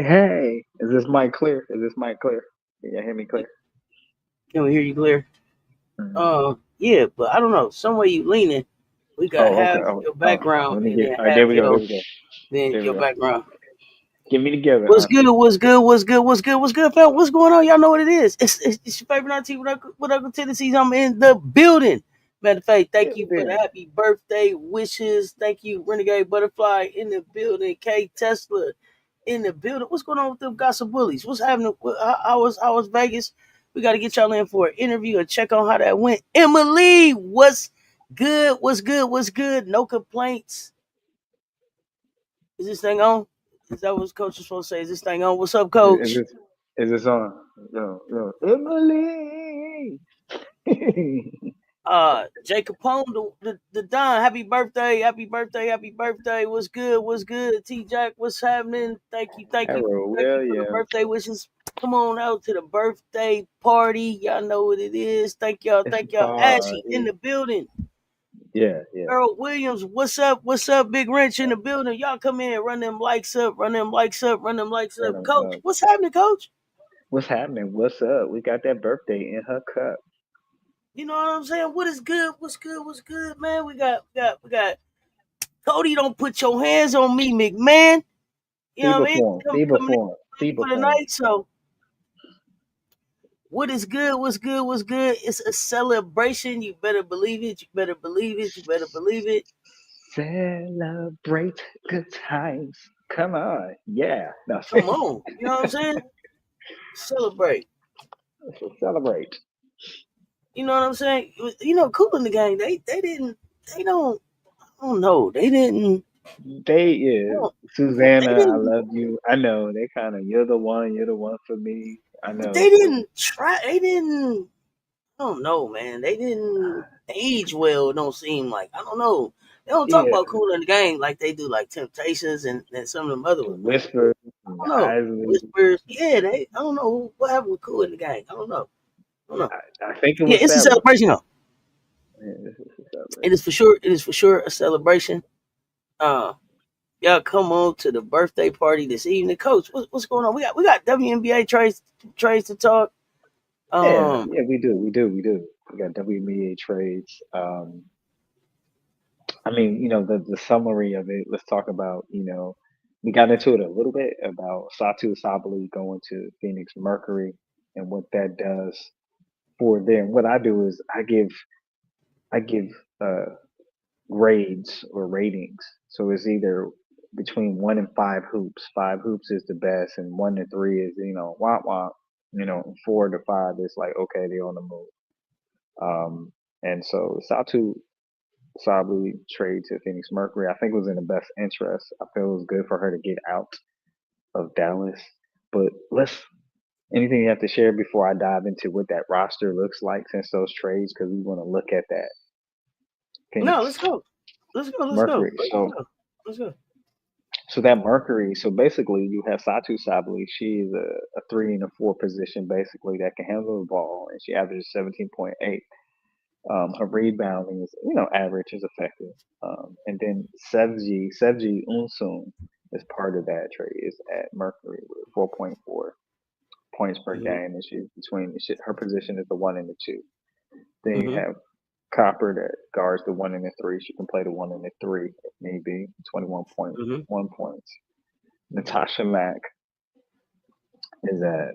Hey. Is this mic clear? Is this mic clear? Can you hear me clear? Can we hear you clear? Yeah, but I don't know. Somewhere you leaning, we got Okay. half your background Let me and get. then All right, there half we go. your background. Get me together. What's good? What's good, fam? What's going on? Y'all know what it is. It's your favorite auntie with Uncle Tendencies. I'm in the building. Matter of fact, thank you for the happy birthday wishes. Thank you, Renegade Butterfly in the building. K Tesla in the building. What's going on with them gossip bullies? What's happening? How was Vegas? We got to get y'all in for an interview and check on how that went. Emily, what's good? What's good? No complaints. Is this thing on? Is that what coach is supposed to say? Is this thing on? What's up, coach? Is this on? Yo, Emily. Jay Capone, the Don, happy birthday. What's good? T Jack, what's happening? Thank you for the birthday wishes. Come on out to the birthday party. Y'all know what it is. Thank y'all. Ashy in the building. Yeah. Earl Williams, what's up? Big Wrench in the building. Y'all come in, run them likes up. Coach, what's happening, Coach? What's happening? What's up? We got that birthday in her cup. You know what I'm saying? What is good? What's good, man? We got Cody, don't put your hands on me, McMahon. You know what I mean? Coming in for the night, so what is good? What's good? It's a celebration. You better believe it. Celebrate good times. Come on. Yeah. No, Come on. You know what I'm saying? Celebrate. Celebrate. You know what I'm saying? You know, Cool in the Gang, I don't know. Susanna, I love you. I know they kind of you're the one for me. I know. But they didn't try. I don't know, man. They didn't age well. It don't seem like. I don't know. They don't talk about Cool in the Gang like they do like Temptations and some of them other ones. Whispers. I don't know. Whispers. Yeah, I don't know what happened with Cool in the Gang. I don't know. I think it was. It's a celebration though. It is for sure a celebration. Y'all come on to the birthday party this evening, Coach. What's going on? We got WNBA trades to talk. Yeah, we do. We got WNBA trades. I mean, the summary of it. Let's talk about. We got into it a little bit about Satu Sabali going to Phoenix Mercury and what that does for them. What I do is I give grades or ratings. So it's either between 1 and 5 hoops. 5 hoops is the best, and 1 to 3 is womp womp. 4 to 5 is like okay, they're on the move. And so Satu Sabali trade to Phoenix Mercury, I think was in the best interest. I feel it was good for her to get out of Dallas. But anything you have to share before I dive into what that roster looks like since those trades, because we want to look at that. No, let's go. Mercury. Let's go. So that Mercury, so basically you have Satu Sabali. She is a 3 and a 4 position basically that can handle the ball, and she averages 17.8. Her rebounding is average, is effective. And then Sevgi Unsun is part of that trade. Is at Mercury with 4.4 points per game, and she's her position is the 1 and the 2. Then you have Copper that guards the 1 and the 3. She can play the 1 and the 3 if need be. 21.1 points. Natasha Mack is at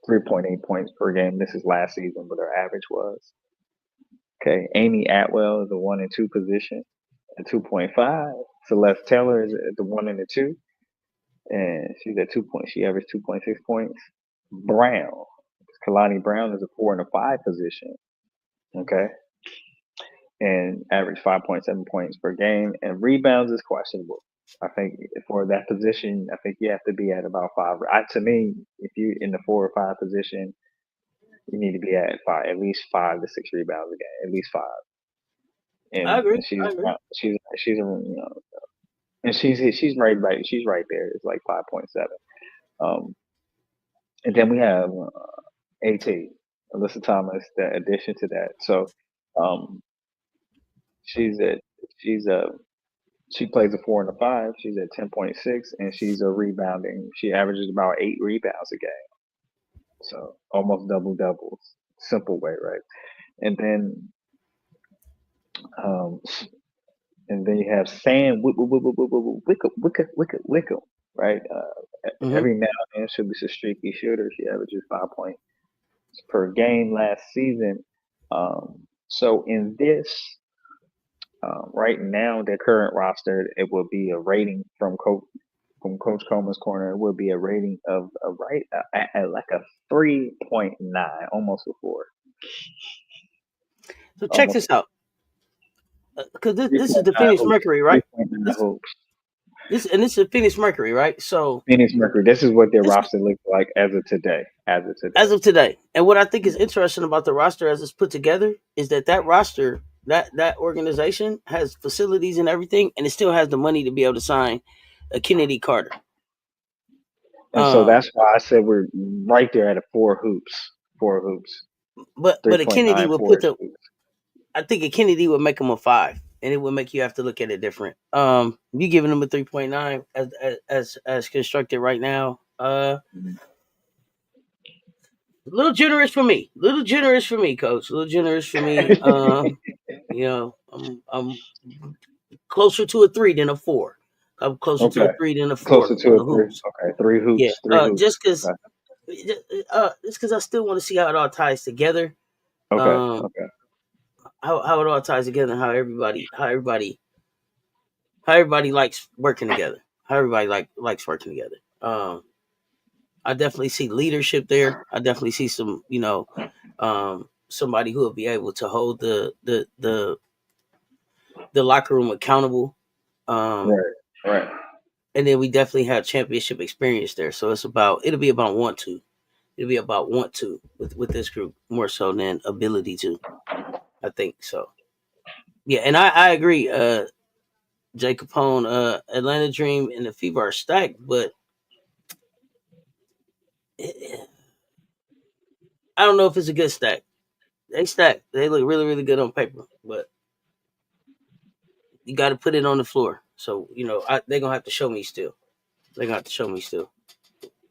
3.8 points per game. This is last season, but her average was. Okay, Amy Atwell is the 1 and 2 position at 2.5. Celeste Taylor is at the 1 and the 2, and she's at 2 points. She averaged 2.6 points. Brown, Kalani Brown is a 4 and a 5 position. Okay, and averaged 5.7 points per game. And rebounds is questionable. I think for that position, I think you have to be at about five. To me, if you in the 4 or 5 position, you need to be at five, at least 5 to 6 rebounds a game, at least five. I agree. And she's I agree. and she's right there. It's like 5.7. Um, and then we have At Alyssa Thomas. The addition to that, so um, she's at she's a she plays a 4 and a 5. She's at 10.6, and she's a rebounding. She averages about 8 rebounds a game, so almost double doubles. Simple way, right? And then um, and then you have Sam Wickham, right? Hmm. Every now and then she'll be a streaky shooter. She averages 5 points per game last season. So in this, right now, their current roster, it will be a rating from Coach Coleman's corner. It will be a rating of a right at like a 3.9, almost a four, So check almost this out, because three this is point the nine Phoenix hoops, Mercury, three right? point nine This hoops. this is the Phoenix Mercury, right? So Phoenix Mercury. This is what their this roster looks like as of today. As of as today. of today, and what I think is interesting about the roster as it's put together is that roster, that organization has facilities and everything, and it still has the money to be able to sign a Kennedy Carter. And so Um, that's why I said we're right there at a four hoops. Four hoops. but a Kennedy 3.9 would put four the hoops. I think a Kennedy would make him a 5, and it would make you have to look at it different. You giving him a 3.9 as constructed right now. A little generous for me. Little generous for me, coach. A little generous for me. I'm closer to a 3 than a 4. I'm closer to Okay. a 3 than a Closer 4 to on a the three. hoops. Okay. Three Yeah. hoops. Three hoops. Just because. Okay. Just because I still want to see how it all ties together. Okay. Um, Okay. how it all ties together, and how everybody likes working together. How everybody likes working together. I definitely see leadership there. I definitely see some, somebody who will be able to hold the locker room accountable. Um, Right. Right. and then we definitely have championship experience there. So it'll be about want to. It'll be about want to with this group more so than ability to. I think so. Yeah, and I agree. Jay Capone, Atlanta Dream, and the Fever are stacked, but I don't know if it's a good stack. They stack. They look really, really good on paper, but you got to put it on the floor. So they're gonna have to show me still. They're gonna have to show me still.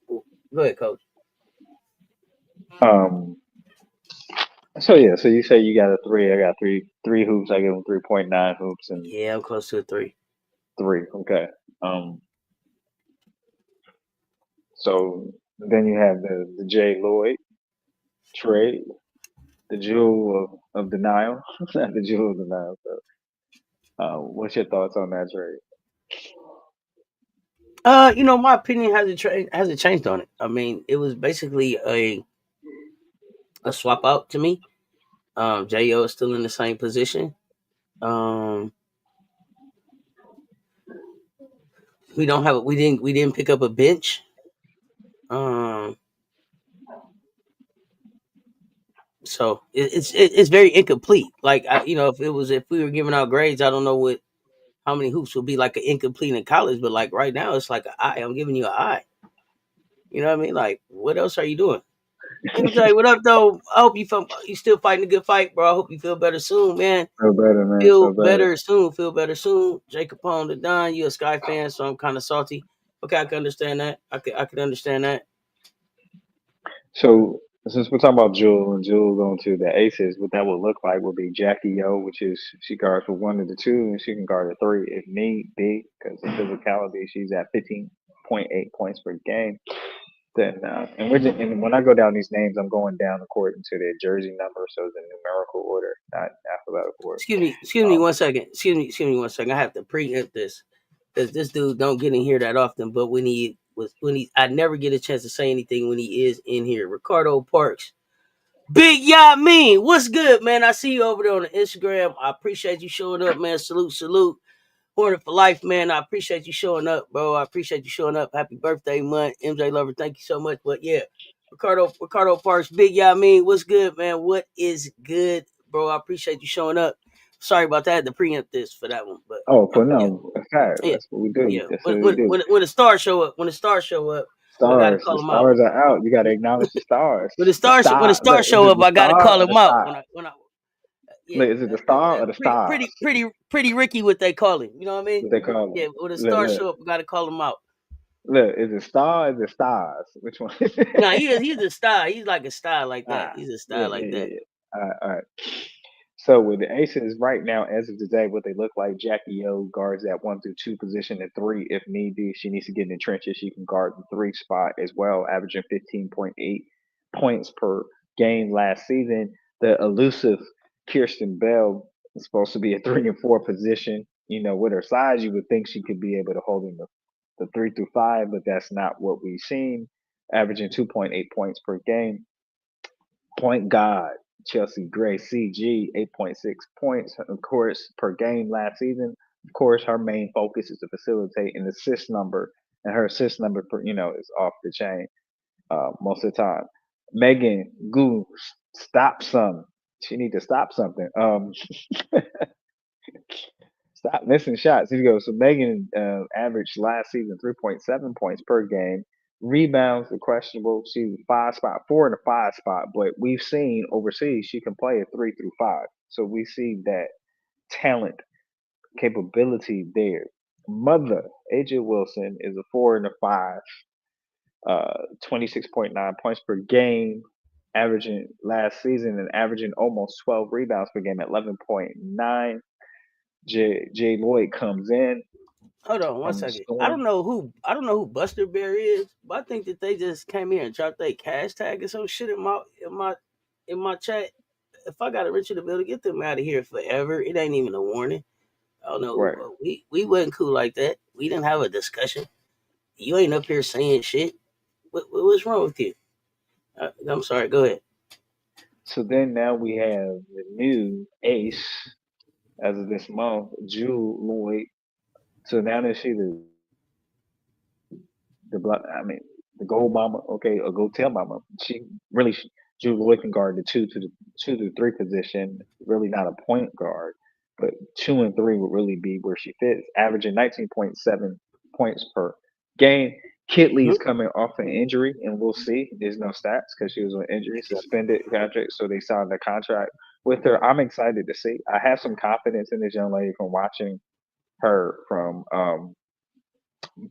Go ahead, coach. Um. So yeah. So you say you got a three. I got three hoops. I give them 3.9 hoops and Yeah, I'm close to a 3. three. Okay. Um. So then you have the Jay Lloyd trade, the jewel of denial, not the jewel of denial. So, what's your thoughts on that trade? My opinion hasn't changed on it. I mean, it was basically a swap out to me. Jo is still in the same position. Um, we didn't pick up a bench. Um, so it's very incomplete. Like if we were giving out grades, I don't know what how many hoops would be like an incomplete in college, but like right now it's like an I. I'm giving you an I. You know what I mean? Like, what else are you doing? MJ, what up though? I hope you still fighting a good fight, bro. I hope you feel better soon, man. Feel better, man. Feel Feel better. better soon. Feel better soon. Jacob on the Don, you a Sky fan, so I'm kind of salty. Okay, I can understand that. I can understand that. So Since we're talking about Jewel and Jewel going to the aces, what that would look like would be Jackie O, which is she guards for one of the two, and she can guard a three if need be, because of physicality, she's at 15.8 points per game. Then and when I go down these names, I'm going down according to their jersey number, so the numerical order, not alphabetical order. Excuse me Um, 1 second. Excuse me 1 second. I have to preempt this because this dude don't get in here that often. But I never get a chance to say anything when he is in here. Ricardo Parks, Big Yacht Mean, what's good, man? I see you over there on the Instagram. I appreciate you showing up, man. Salute, salute. Hornet for life, man. I appreciate you showing up, bro. I appreciate you showing up. Happy birthday month, MJ Lover. Thank you so much. But yeah, Ricardo Parks, Big Yacht Mean, what's good, man? What is good, bro? I appreciate you showing up. Sorry about that. I had to preempt this for that one, but oh, but yeah, no, that's fact. yeah, That's what we do. yeah. That's what we do. When the stars show up, I gotta Stars, call the them out. stars are out. You got to acknowledge the stars. The When the star. Look, stars is show it up, the I gotta star call or them the out. star? Yeah, Look, is it the star or the stars? pretty Ricky, what they call him. You know what I mean? What they call Yeah, them? when the Look, stars look, show up, we gotta call them out. look. Is it star or is it stars? Which one? No, he's a star. He's like a star like that. Ah, He's a yeah, star yeah, like yeah, that. yeah. All right. So with the Aces right now, as of today, what they look like, Jackie O guards that 1 through 2 position at three if need be. She needs to get in the trenches. She can guard the three spot as well, averaging 15.8 points per game last season. The elusive Kirsten Bell is supposed to be a 3 and 4 position. You know, with her size, you would think she could be able to hold in the 3 through 5, but that's not what we've seen. Averaging 2.8 points per game. Point guard, Chelsea Gray, CG, 8.6 points, of course, per game last season. Of course, her main focus is to facilitate an assist number, and her assist number, is off the chain most of the time. Megan Goo, stop some. She need to stop something. Stop missing shots. Here you go. So Megan averaged last season 3.7 points per game. Rebounds are questionable. She's a five spot, four in the five spot, but we've seen overseas she can play a 3 through 5. So we see that talent, capability there. Mother, AJ Wilson, is a 4 in the 5, 26.9 points per game, averaging last season and averaging almost 12 rebounds per game at 11.9. Jay Lloyd comes in Hold on one from the second. Storm. I don't know who Buster Bear is, but I think that they just came here and dropped their cash tag or some shit in my chat. If I got a Richard the Bill to get them out of here forever, it ain't even a warning. I don't know. Right. We wasn't cool like that. We didn't have a discussion. You ain't up here saying shit. What's wrong with you? I'm sorry. Go ahead. So then now we have the new ace as of this month, Jewel Lloyd. So now that she the black, I mean, the gold mama, okay, or go tell mama. She really, Drew Lloyd can guard the 2 to 3 position. Really not a point guard, but 2 and 3 would really be where she fits. Averaging 19.7 points per game. Kitley is Mhm. coming off an injury, and we'll see. There's no stats because she was on injury, suspended contract, so they signed the contract with her. I'm excited to see. I have some confidence in this young lady from watching her from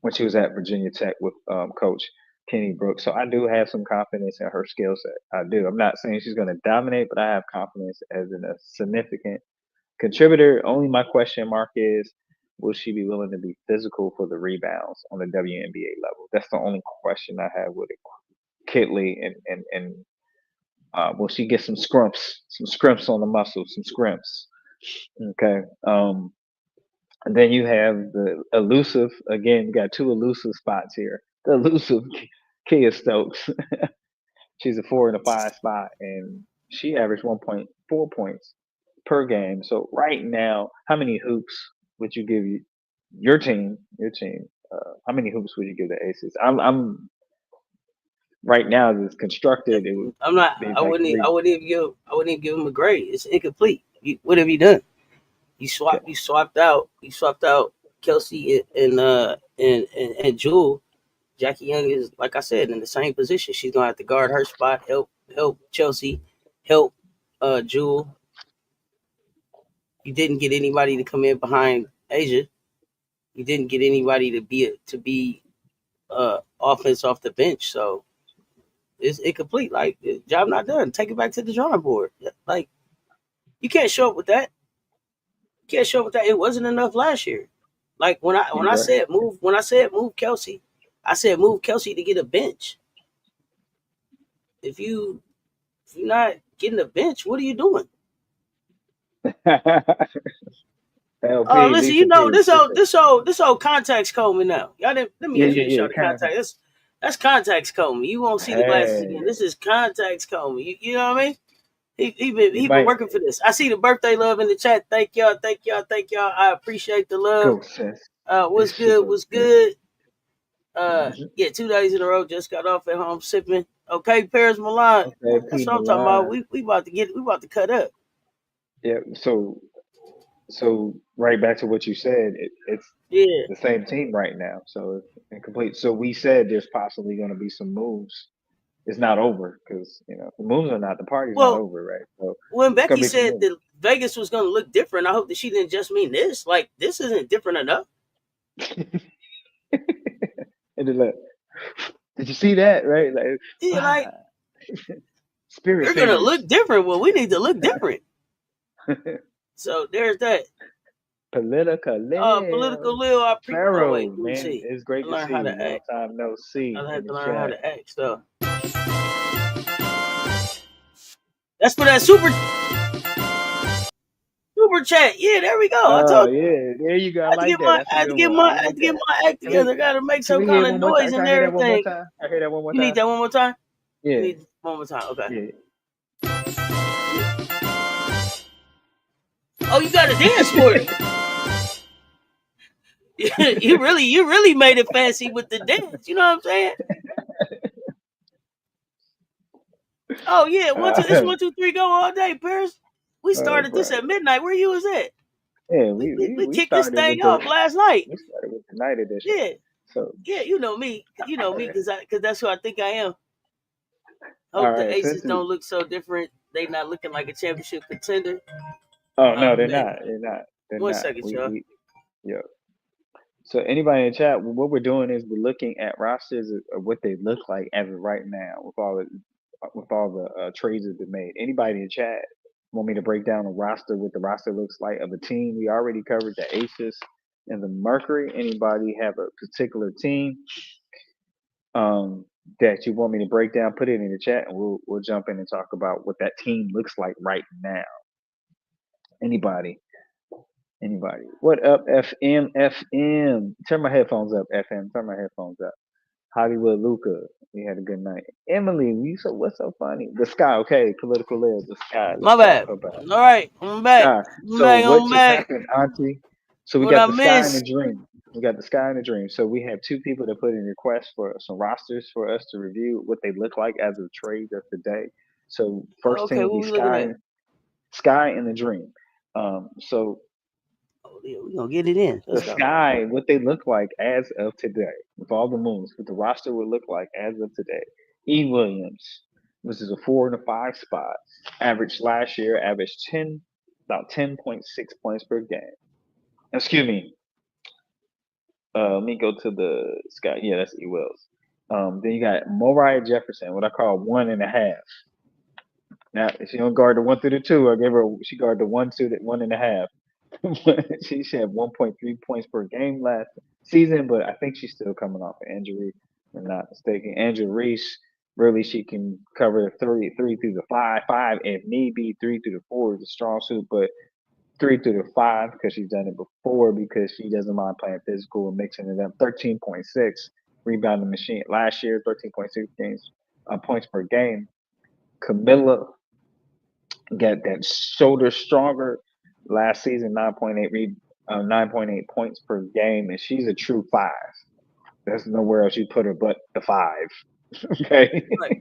when she was at Virginia Tech with Coach Kenny Brooks. So I do have some confidence in her skill set. I do. I'm not saying she's going to dominate, but I have confidence as in a significant contributor. Only my question mark is, will she be willing to be physical for the rebounds on the WNBA level? That's the only question I have with it. Kitley and will she get some scrimps on the muscle, some scrimps? Okay. And then you have the elusive. Again, we got two elusive spots here. The elusive Kia Stokes. She's a 4 and 5 spot, and she averaged 1.4 points per game. So right now, how many hoops would you give your team? Your team. How many hoops would you give the Aces? I'm right now as it's constructed. It would I'm not. be like three. I wouldn't even give him a grade. It's incomplete. What have you done? Okay. You swapped out Kelsey and Jewel. Jackie Young is, like I said, in the same position. She's gonna have to guard her spot, help Chelsea, help Jewel. You didn't get anybody to come in behind Asia. You didn't get anybody to be offense off the bench. So It's incomplete. Like job not done. Take it back to the drawing board. Like you can't show up with that. You can't show up with that. It wasn't enough last year. Like when You're I right. said move Kelsey, I said move Kelsey to get a bench. If you if you're not getting a bench, what are you doing? Oh, LP, listen, you Lisa know P, sister. this whole contacts combing now. Y'all didn't let me Yeah, yeah, introduce yeah. y'all to Contact. contacts. That's contacts combing. You won't see the glasses again. Hey, This is contacts combing. You know what I mean? you He been might working for this. I see the birthday love in the chat. Thank y'all, thank y'all, thank y'all. I appreciate the love. go, sis. What's It's good? super. What's good? Mhm. Yeah, 2 days in a row. Just got off at home sipping. Okay, Paris Milan. Okay, That's P what I'm talking about. Milan. We about to cut up. Yeah. So right back to what you said. It's Yeah. the same team right now. So it's incomplete. So we said there's possibly going to be some moves. It's not over because the moves are not. The party's not Well, over, right? So when it's gonna Becky be some said moves. that Vegas was going to look different, I hope that she didn't just mean this. Like this isn't different enough. And then like, did you see that? Right? Like, Yeah, like wow, spirit they're going to fingers. look different. Well, we need to look different. So there's that. Political Lil. Political Lil, oh Pharaoh, wait, let me man, see. it's great I to learned see how you. to Long act. time no see I in had the to learn how chat. to act stuff. That's for that super chat. Yeah, there we go. I Oh told you. yeah, there you go. I like that. That's a good one. I I had like to get that. my act Can we together. I gotta make can some we hear kind it of one more time? noise Can and I hear that one more everything. time? I hear that one more You need time. that one more time? You Yeah, need one more time. Okay. yeah. Oh, you got to dance for it. You really made it fancy with the dance. You know what I'm saying? Oh yeah, one two. It's Uh, 1 2 3 go all day, Paris. We started this bro. at midnight. Where you was at? Yeah, We we kicked this started thing with the off last night. night edition. Yeah, So yeah. You know me, because that's who I think I am. all Hope the right, Aces don't look so different. They not looking like a championship contender. oh no, they're Man, not. They're not. They're one not. second, y'all. We yeah. So anybody in the chat, what we're doing is we're looking at rosters of what they look like as of right now with all the trades that have been made. Anybody in the chat want me to break down a roster, what the roster looks like of a team? We already covered the Aces and the Mercury. Anybody have a particular team um, that you want me to break down? Put it in the chat, and we'll jump in and talk about what that team looks like right now. Anybody? Anybody? What up, FM? FM. Turn my headphones up, FM. Turn my headphones up. Hollywood Luca. We had a good night. Emily, what's so funny? The sky, okay. Political live, the sky. My Let's talk bad. about All right, I'm back. sky. I'm So back. what I'm just back. happened, Auntie? So we What got I the sky and the miss? dream. We got the sky and the dream. So we have two people that put in requests for some rosters for us to review what they look like as of trade of today. So first team Okay, will what be we looking at? Sky and the Dream. So Oh, yeah, we gonna get it in. the Let's go. sky, what they look like as of today, with all the moons, what the roster would look like as of today. E. Williams, this is a 4 and a 5 spot. Average last year, averaged about 10.6 points per game. Excuse me. Let me go to the sky. Yeah, that's E. Wills. Then you got Moriah Jefferson, what I call 1.5. Now, if she don't guard the 1 through the 2, I gave her. She guarded the 1 to 1.5. She had 1.3 points per game last season, but I think she's still coming off an injury, if I'm not mistaken. Andrew Reese, really, she can cover the three through the five, if need be, 3 through the 4 is a strong suit, but 3 through the 5 because she's done it before because she doesn't mind playing physical and mixing it up. 13.6 rebounding machine last year, 13.6 games points per game. Camilla got that shoulder stronger last season, 9.8 points per game, and she's a true 5. There's nowhere else you put her but the 5. Okay, Right,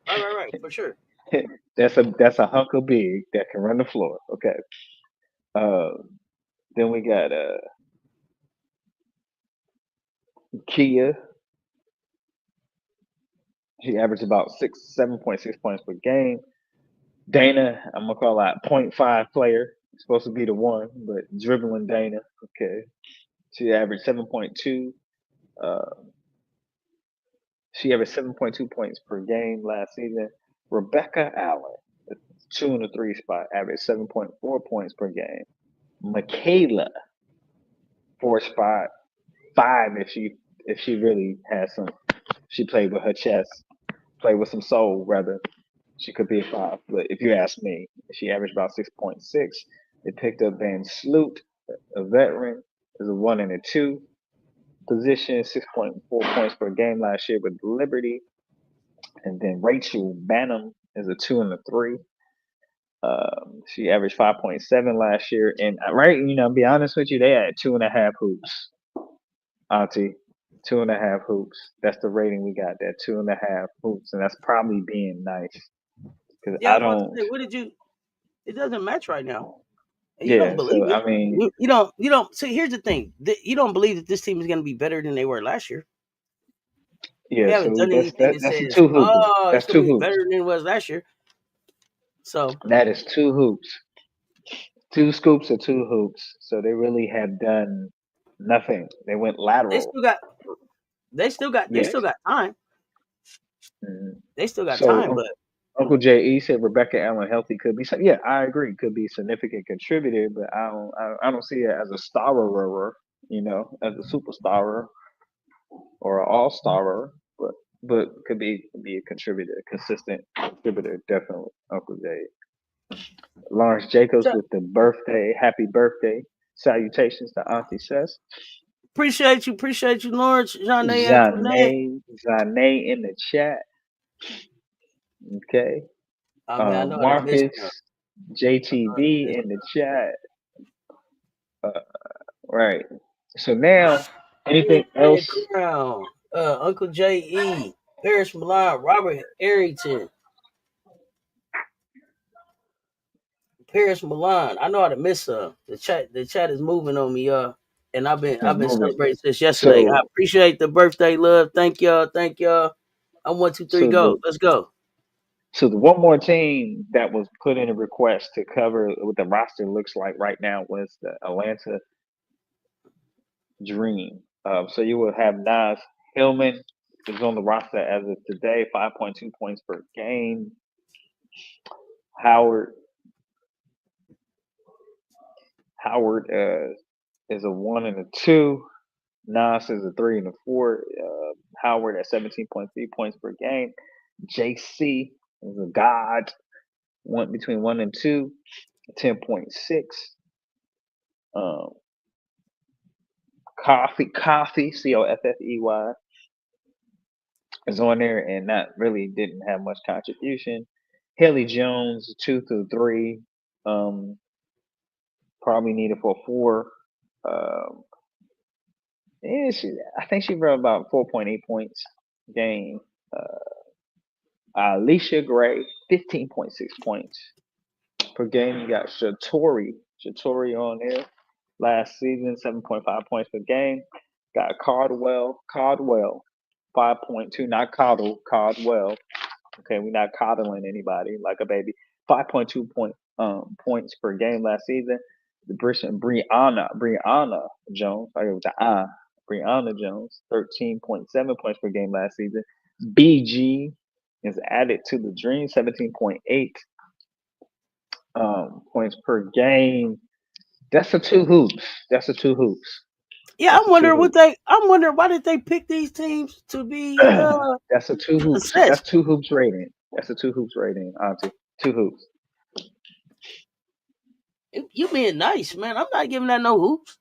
right, for sure. that's a hunk of big that can run the floor. Okay, uh, then we got Kia. She averaged about 7.6 points per game. Dana, I'm gonna call that point .5 player. Supposed to be the one, but dribbling Dana. Okay, she averaged 7.2. Uh, She averaged 7.2 points per game last season. Rebecca Allen, the 2 and 3 spot, averaged 7.4 points per game. Michaela, 4 spot, 5 if she really has some. She played with her chest, played with some soul rather. She could be a 5, but if you ask me, she averaged about 6.6. They picked up Van Sloot, a veteran, is a 1 and 2 position, 6.4 points per game last year with Liberty. And then Rachel Banham is a 2 and 3. She averaged 5.7 last year. And right, be honest with you, they had 2.5 hoops, Auntie. 2.5 hoops. That's the rating we got there. 2.5 hoops. And that's probably being nice. Because Yeah, I I was about to don't, say, what did you? It doesn't match right now. And you don't yeah. believe So, it. I mean, You don't. So here's the thing: you don't believe that this team is going to be better than they were last year. We yeah. haven't So done that's anything that, that that's a says, two hooper. "Oh, it's That's going two to be hoops. better than it was last year." So That is 2 hoops. 2 scoops or 2 hoops. So they really have done nothing. They went they lateral. still got, they Yes. still got time. Mhm. They still got So time, but Uncle J.E. said Rebecca Allen healthy could be. Yeah, I agree. Could be a significant contributor, but I don't see it as a starer, as a superstar or an all starer. But could be a contributor, a consistent contributor, definitely. Uncle J. Lawrence Jacobs with the birthday, happy birthday salutations to Auntie Sess. appreciate you, Lawrence, Jean Antoinette. Zane in the chat. Okay. I mean, I know I done missed Marcus her. I know I done JTV missed in the chat. Uh, right. So now, her. anything Man, else? Crown, Uncle J.E., Paris Milan, Robert Arrington, Paris Milan. I know how to miss her. The chat is moving on me, and Is I've been moving. celebrating since yesterday. I So, appreciate the birthday love. Thank y'all. Thank y'all. I'm 1, 2, 3, so go. the Let's go. so the one more team that was put in a request to cover what the roster looks like right now was the Atlanta Dream. So you will have Nas Hillman is on the roster as of today, 5.2 points per game. Howard Howard is a 1 and 2. Nas is a 3 and 4. Howard at 17.3 points per game. JC is a god, one between 1 and 2, 10.6. Um, Coffee, Coffey is on there and not really didn't have much contribution. Haley Jones 2 through 3, um, probably needed for 4. Um, yeah, I think she wrote about 4.8 points a game. Alicia Gray 15.6 points per game. You got Shatori on there last season, 7.5 points per game. Got Cardwell, 5.2, not Coddle, Cardwell. Okay, we're not coddling anybody like a baby. 5.2 points per game last season. The Brianna Jones, I go with the Brianna Jones, 13.7 points per game last season. BG is added to the Dream, 17.8 points per game. That's a 2 hoops. That's a 2 hoops. Yeah, That's a two hoops. I'm wondering why did they pick these teams to be That's a two hoops. That's assessed. 2 hoops rating. That's a 2 hoops rating, Auntie. 2 hoops. You being nice, man. I'm not giving that no hoops.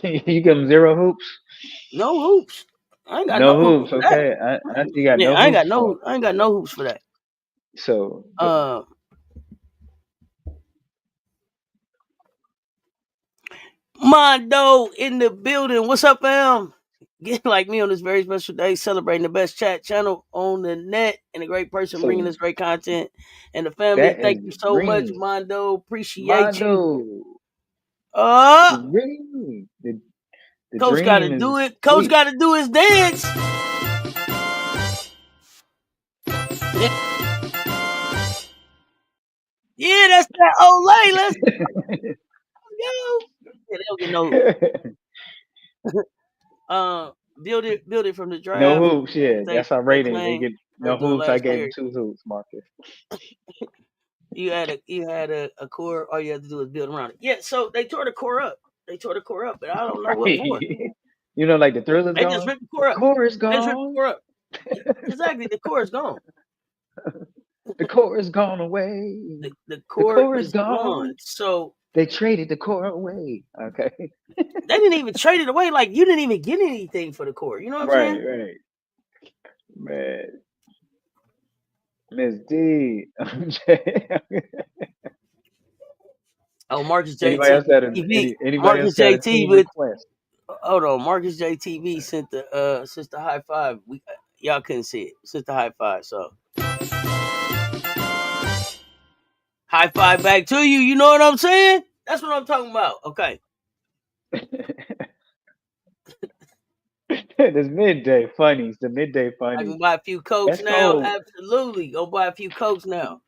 You give them 0 hoops? No hoops. I ain't got no No hoops hoops. for that. Okay. Auntie got Yeah, no hoops for him. I ain't got no hoops for that. So, Uh Mondo in the building. What's up, fam? Get like me on this very special day, celebrating the best chat channel on the net and a great person bringing so us great content. And the family, that is thank you the so much, dream. Mondo. Appreciate you. Mondo. Uh, The dream. The Coach got to dream is do it. Coach sweet. got to do his dance. Yeah, yeah, that's that Olay. Let's go. Yeah, they don't get no. build it from the No draft. hoops, yeah, that's our They rating. They claim get or no do it hoops. I last gave them year. 2 hoops, Marcus. You had a core. All you had to do was build around it. Yeah. So they tore the core up. They tore the core up, but I don't know what for. Right. You know, like the thrill is They just gone. ripped the The core up. core is They just ripped the gone. core up. Exactly. The core is gone. The core is gone away. The The core core is is gone. gone. So They traded the core away. Okay. they didn't even trade it away. Like you didn't even get anything for the core. You know what I'm Right, saying? right. Man, Miss D. Oh, Marcus Anybody JT else got a TV. anybody else Marcus got a JT team with request? hold on. Marcus JTV sent the high five. We y'all couldn't see it. Sent the high five. So high five back to you. You know what I'm saying? That's what I'm talking about. Okay. This midday funnies, the midday I funnies. can buy a few cokes That's now. cold. Absolutely. Go buy a few cokes now.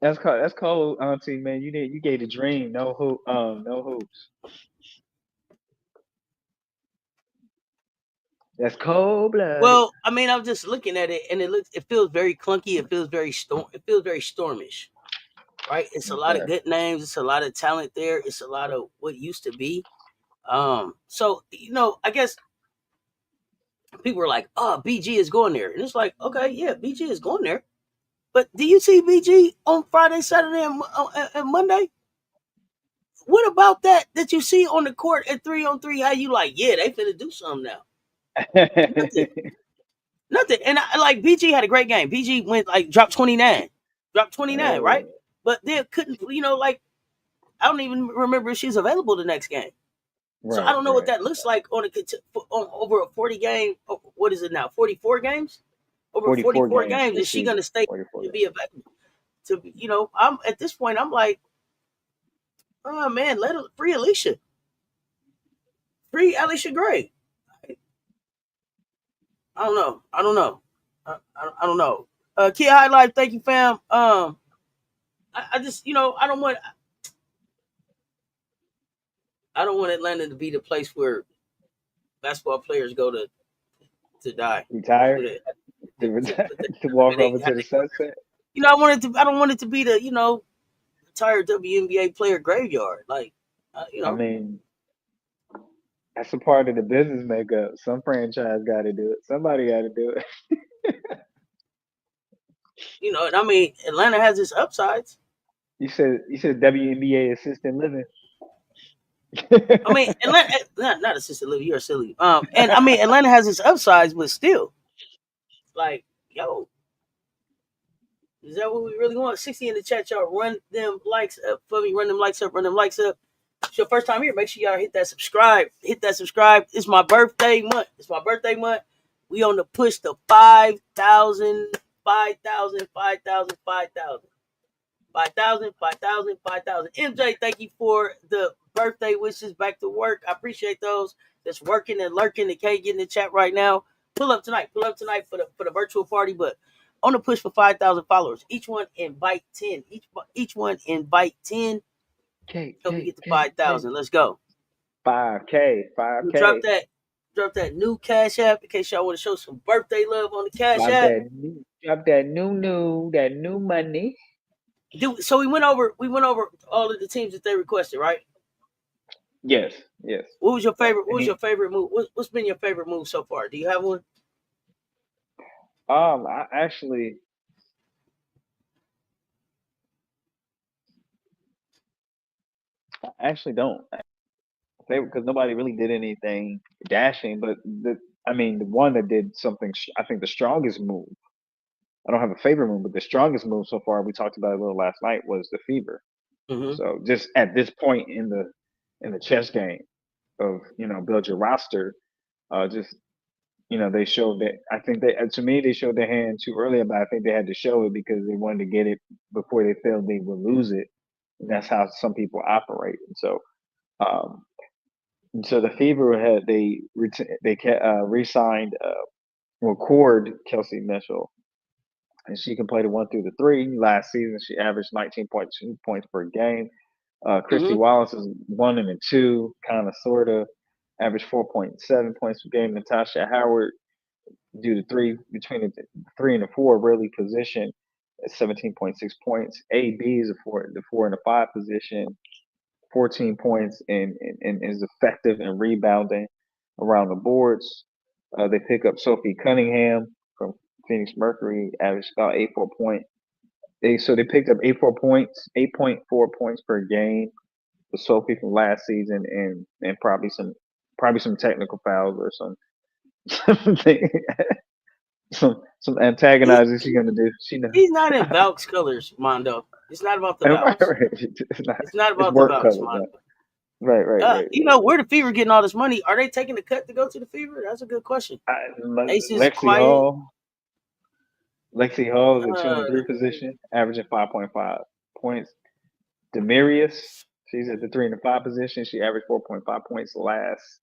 That's cold. That's cold, Auntie man. You gave the dream. No hoops. That's cold blooded. Well, I mean, I'm just looking at it, and it feels very clunky. It feels very stormish, right? It's a lot of Okay. good names. It's a lot of talent there. It's a lot of what used to be. So I guess people are like, "Oh, BG is going there," and it's like, okay, yeah, BG is going there. But do you see BG on Friday, Saturday, and Monday? What about that you see on the court at 3-on-3? How you like? Yeah, they finna do something now. Nothing. Nothing. And I like BG had a great game. BG went like dropped 29. Dropped 29, Hey, right? But they couldn't, like I don't even remember if she's available the next game. So I right, don't know what right. that looks like on over a 40 game. What is it now? 44 games? Over 44 44 games games, this is she going season. to stay 44 to games. be available? I'm at this point. I'm like, oh man, let it free Alicia, free Alicia Gray. I don't know. I don't know. I don't know. Kid High Life, thank you, fam. I just, I don't want Atlanta to be the place where basketball players go to die. That's Retire what it to, put that, to where walk they over have to the their sunset. I don't want it to be the retired WNBA player graveyard. Like, I mean, that's a part of the business makeup. Some franchise got to do it. Somebody got to do and I mean Atlanta has its upsides. You said WNBA assistant living. I mean Atlanta, not assisted living. You're silly. And I mean Atlanta has its upsides, but still, like, yo, is that what we really want? 60 in the chat, y'all. Run them likes up for me. Run them likes up. Run them likes up. It's your first time here. Make sure y'all hit that subscribe. Hit that subscribe. It's my birthday month. It's my birthday month. We on the push to 5,000, 5,000, 5,000, 5,000. 5,000, 5,000, 5,000. MJ, thank you for the birthday wishes. Back to work. I appreciate those that's working and lurking and can't get in the chat right now. Pull up tonight. Pull up tonight for the virtual party. But on the push for 5,000 followers. Each one invite 10. Each one invite 10. K Help me K get to K K 5,000. Let's go. 5K We'll 5K. drop that new Cash App in case y'all want to show some birthday love on the Cash Drop App. that new money. So we went over all of the teams that they requested, right? Yes, yes. What was your Like favorite? What was your any favorite move? What's been your favorite move so far? Do you have one? I actually don't because nobody really did anything dashing. But the one that did something. I think the strongest move. I don't have a favorite move, but the strongest move so far we talked about it a little last night was the fever. Mm-hmm. So just at this point in the chess game of build your roster, just they showed that. I think to me they showed their hand too early, but I think they had to show it because they wanted to get it before they felt they would lose it. And that's how some people operate. Um, and so the Fever had re-signed cord Kelsey Mitchell, and she can play the 1 through the 3. Last season she averaged 19.2 points per game. Christy Mm-hmm. Wallace is 1 and a 2, kind of sorta. averaged 4.7 points per game. Natasha Howard, due to three between the three and the four really position, at 17.6 points. AB is the four and the five position, 14 points, and is effective in rebounding around the boards. They pick up Sophie Cunningham from Phoenix Mercury, averaged about 84 point. So they picked up 84 points, 8.4 points per game for Sophie from last season, and probably some technical fouls or something, some He, antagonizing she's gonna do. She know. he's not in Valk's colors, Mondo. It's not about the Right, Valks. right. It's not. It's not It's about the work Valks, color. Mondo. Right, right, right, You know, where the Fever getting all this money? Are they taking the cut to go to the Fever? That's a good question. Aces Lexi quiet. Hall. Lexi Hall is a two and Uh, three position, averaging 5.5 points. Demarius, she's at the three and the five position. She averaged 4.5 points last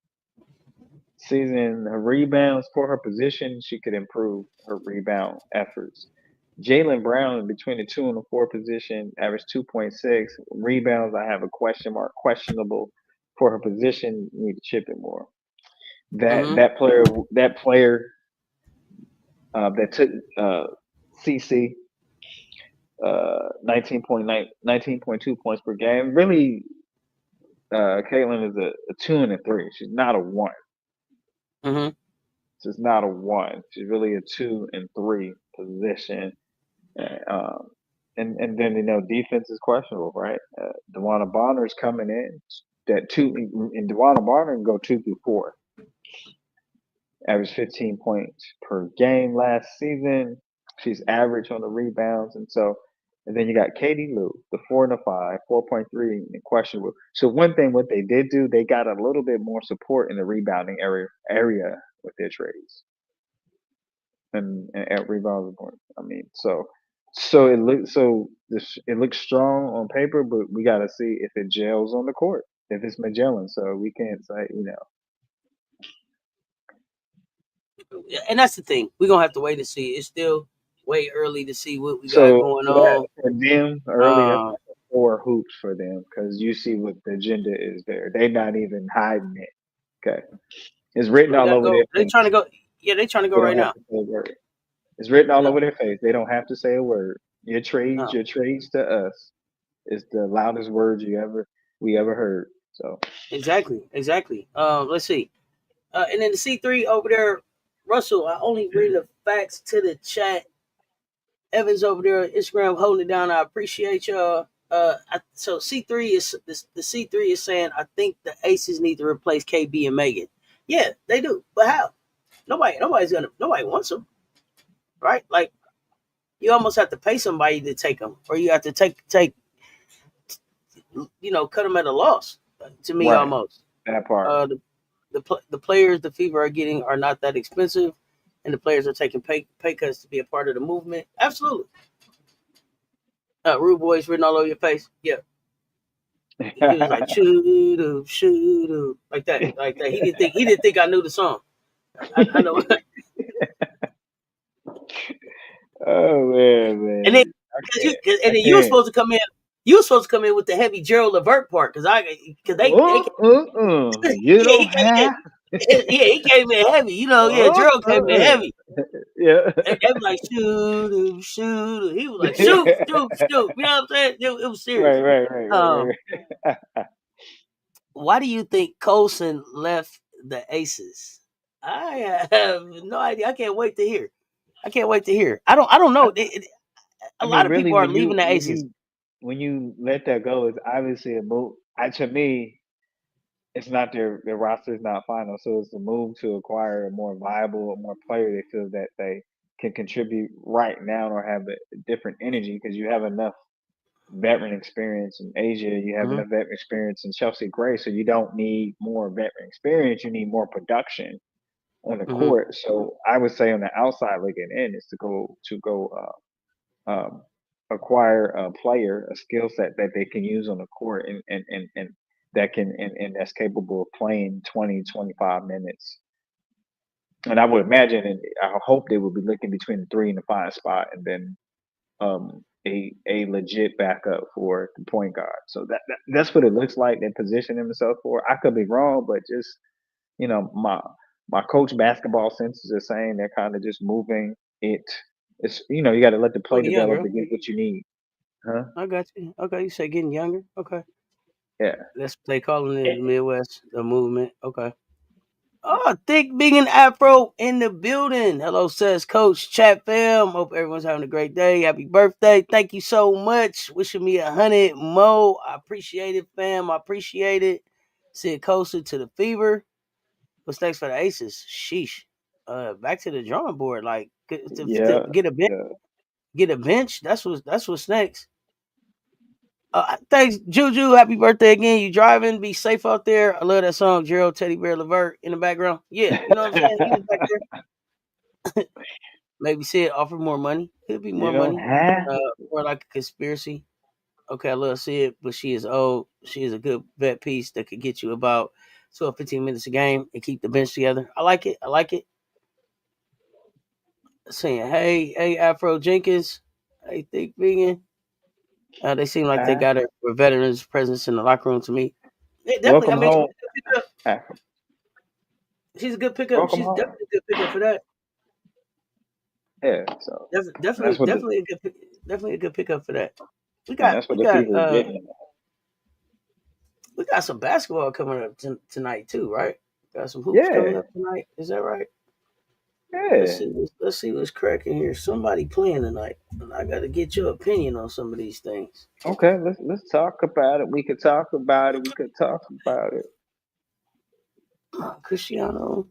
season. Her rebounds for her position, she could improve her rebound efforts. Jalen Brown between the two and the four position, averaged 2.6 rebounds. I have a question mark, questionable for her position. Need to chip it more. That mm-hmm, that player that player that took CC 19.2 points per game. Really, Caitlin is a two and a three. She's not a one. mm-hmm. She's not a one. She's really a two and three position. Um, and then defense is questionable, right? Dewana Bonner's coming in. That two and Dewana Bonner can go two through four. Averaged 15 points per game last season. She's average on the rebounds, and then you got Katie Lou, the four and the five, 4.3 and questionable. So one thing, what they did do, they got a little bit more support in the rebounding area with their trades and at rebounds. I mean, it looks strong on paper, but we got to see if it gels on the court. If it's Magellan, so we can't say And that's the thing. We're gonna have to wait and see. It's still way early to see what we got So going that on. for them early, that's Uh, like four hoops for them because you see what the agenda is there. They're not even hiding it. Okay, it's written they all gotta over go. their They trying to face. go. Yeah, they trying to go They right don't have now. to say a word. It's written all Yeah. over their face. They don't have to say a word. No. Your trades to us is the loudest words we ever heard. So Exactly. Exactly. Let's see. And then the C3 over there, Russell. I only read the facts to the chat. Evans over there on Instagram holding it down. I appreciate y'all. So C3 is the C3 is saying I think the Aces need to replace KB and Megan. Yeah, they do. But how? Nobody wants them, right? Like you almost have to pay somebody to take them, or you have to take cut them at a loss. To me, right, almost. that part. The players the Fever are getting are not that expensive, and the players are taking pay cuts to be a part of the movement. Absolutely. Rude boys written all over your face. Yeah, he was like shoot like that. He didn't think I knew the song. I know. Oh man, And then man, and I then you were can't. supposed to come in. You were supposed to come in with the heavy Gerald Levert part because they You yeah don't he came in have. yeah he came in heavy. Gerald came in Uh. heavy. Yeah. They was like shoot him. He was like shoot. You know what I'm saying? It was Right, serious. right, right, Um, right, right. why do you think Colson left the Aces? I have no idea. I can't wait to hear. I can't wait to hear. I don't know. A I lot mean, of really, people are leaving the Aces. when you let that go, it's obviously a move. To me, it's not their roster is not final, so it's a move to acquire a more viable, more player they feel that they can contribute right now or have a different energy because you have enough veteran experience in Asia, you have Hmm. enough veteran experience in Chelsea Gray, so you don't need more veteran experience. You need more production on the Hmm. court. So I would say on the outside looking in is to go acquire a player, a skill set that they can use on the court and that can and that's capable of playing 20, 25 minutes. And I would imagine and I hope they would be looking between the three and the five spot and then a legit backup for the point guard. So that's what it looks like they position themselves for. I could be wrong, but just My coach basketball senses are saying they're kind of just moving it. It's you got to let the play Going develop younger. to get what you need, huh? I got you. Okay, you say getting younger. Okay, Yeah. that's what they calling it in the Midwest, the movement. Okay. Oh, Thick Big and Afro in the building. Hello, says Coach Chat fam. Hope everyone's having a great day. Happy birthday. Thank you so much. Wishing me 100 more. I appreciate it, fam. I appreciate it. See it closer to the fever. What's next for the Aces? Sheesh. Back to the drawing board. Like to Yeah. get a bench. Yeah. Get a bench. That's what's next. Thanks, Juju. Happy birthday again. You driving? Be safe out there. I love that song, Gerald Teddy Bear Levert in the background. Yeah, you know what I'm saying. He was back there. Maybe said offer more money. Could be You more don't money. have Or like a conspiracy. Okay, I love Sid, but she is old. She is a good vet piece that could get you about 12, 15 minutes a game and keep the bench together. I like it. I like it. Saying, hey, Afro Jenkins. Hey, Thick Vegan. They seem like they have. got a veterans presence in the locker room to me. Yeah, definitely. I Welcome mean, she's home. a good pickup. She's a good pickup. Welcome She's home. definitely a good pickup for that. Yeah. So Definitely, that's what definitely a definitely a good pickup for that. We and got that's we what the got people are getting. we got some basketball coming up tonight too, right? Got some hoops coming Yeah. up tonight. Is that right? Let's Yeah. see. Let's see what's cracking here. Somebody playing tonight, and I got to get your opinion on some of these things. Okay. Let's talk about it. We could talk about it. We could talk about it. Cristiano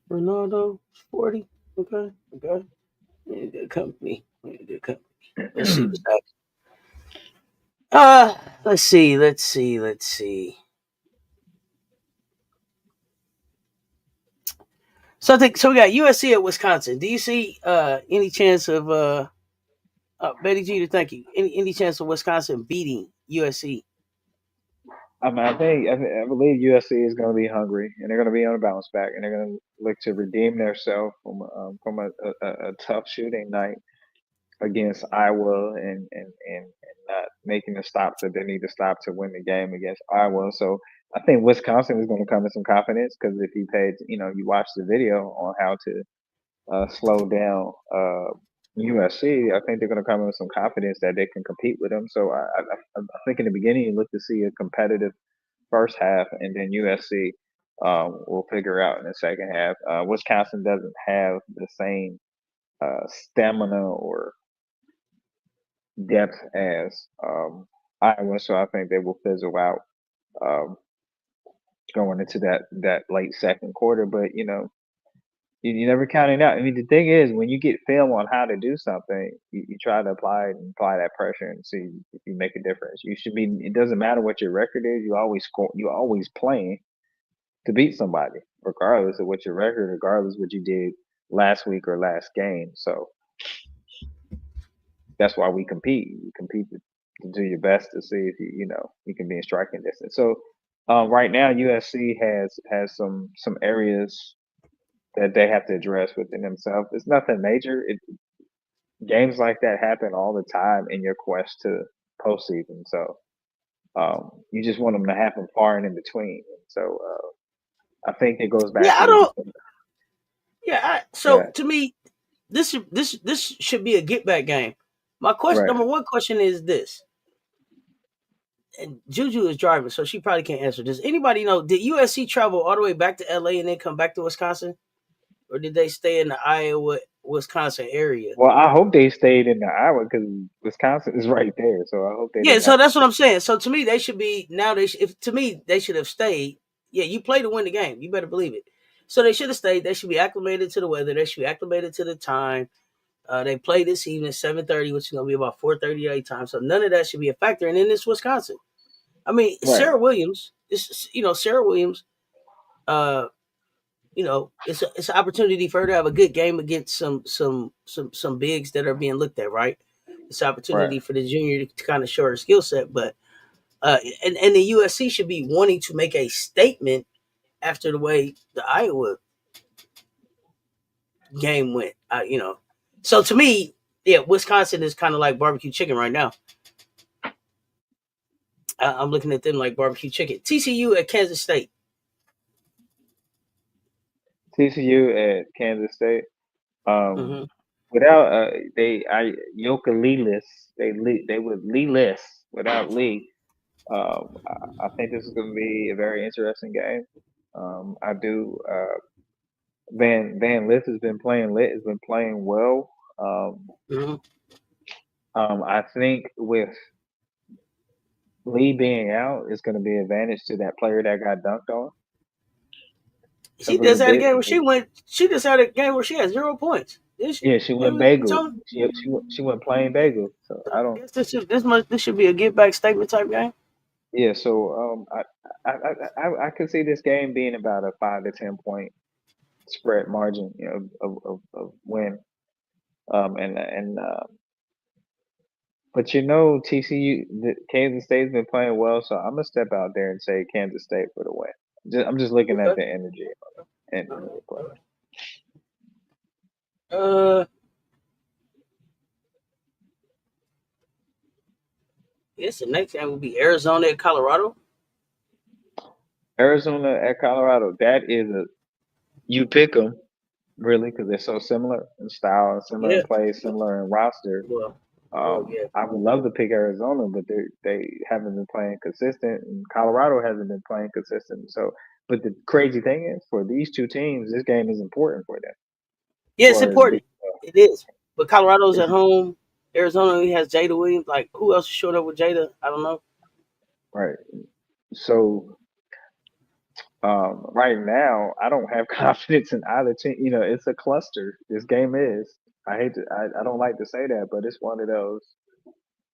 Ronaldo, 40. Okay, okay. Yeah, good company. Yeah, good company. Let's see what's happening. Let's see. Let's see. So I think so. We got USC at Wisconsin. Do you see any chance of Betty Jeter? Thank you. Any chance of Wisconsin beating USC? I believe USC is going to be hungry, and they're going to be on a bounce back, and they're going to look to redeem themselves from a tough shooting night against Iowa, and not making the stops that they need to stop to win the game against Iowa. So I think Wisconsin is going to come with some confidence because if you paid, you watch the video on how to slow down USC, I think they're going to come in with some confidence that they can compete with them. So I think in the beginning you look to see a competitive first half, and then USC will figure out in the second half. Wisconsin doesn't have the same stamina or depth as Iowa, so I think they will fizzle out um, going into that late second quarter. But you never count it out. I mean, the thing is, when you get film on how to do something, you try to apply that pressure and see if you make a difference. You should be. It doesn't matter what your record is. You always score. You always playing to beat somebody, regardless of what your record, regardless of what you did last week or last game. So that's why we compete. You compete to do your best to see if you can be in striking distance. So right now, USC has some areas that they have to address within themselves. It's nothing major. Games like that happen all the time in your quest to postseason. So you just want them to happen far and in between. So I think it goes Yeah, back I to don't. the Yeah, so yeah, to me, this should be a get back game. My question, right. number one question is this, and Juju is driving, so she probably can't answer. Does anybody know? Did USC travel all the way back to LA and then come back to Wisconsin, or did they stay in the Iowa Wisconsin area? Well, I hope they stayed in the Iowa because Wisconsin is right there. So I hope they Yeah, didn't so have to. that's what I'm saying. So to me, they should be now. If to me they should have stayed. Yeah, you play to win the game. You better believe it. So they should have stayed. They should be acclimated to the weather. They should be acclimated to the time. They play this evening 7:30, which is going to be about 4:30 a time. So none of that should be a factor. And then this Wisconsin. I mean, Right, Sarah Williams. Sarah Williams. Uh, it's an opportunity for her to have a good game against some bigs that are being looked at. Right. It's an right. opportunity for the junior to kind of show her skill set, but and the USC should be wanting to make a statement after the way the Iowa game went. So to me, yeah, Wisconsin is kind of like barbecue chicken right now. I'm looking at them like barbecue chicken. TCU at Kansas State. TCU at Kansas State. Hmm. Um, without Yoka they would Lee-less without Lee. I think this is going to be a very interesting game. I do. Van Lith has been playing lit has been playing well. Um, Hmm. I think with Lee being out, it's going to be an advantage to that player that got dunked on a She little just had a bit. game where she went. She just had a game where she had 0 points. Did she? Yeah, she went Maybe you bagel. told me. She went plain bagel. So So I I don't. guess this should be a get back statement type game. Yeah, so I could see this game being about a 5 to 10 point spread margin, of win. But TCU, Kansas State's been playing well, so I'm gonna step out there and say Kansas State for the win. I'm just looking at Okay. the energy and the play. Uh, yes. The next game will be Arizona at Colorado. Arizona at Colorado, that is a you pick them really because they're so similar in style, similar in Yeah. play, similar in roster. Well. Well. Yeah. I would love to pick Arizona, but they haven't been playing consistent, and Colorado hasn't been playing consistent. So, but the crazy thing is, for these two teams, this game is important for them. Yeah, it's For the important. It is. But Colorado's it's at home. Arizona only has Jada Williams. Like, who else is showing up with Jada? I don't know. right. So, right now, I don't have confidence in either team. It's a cluster. This game is. I don't like to say that, but it's one of those.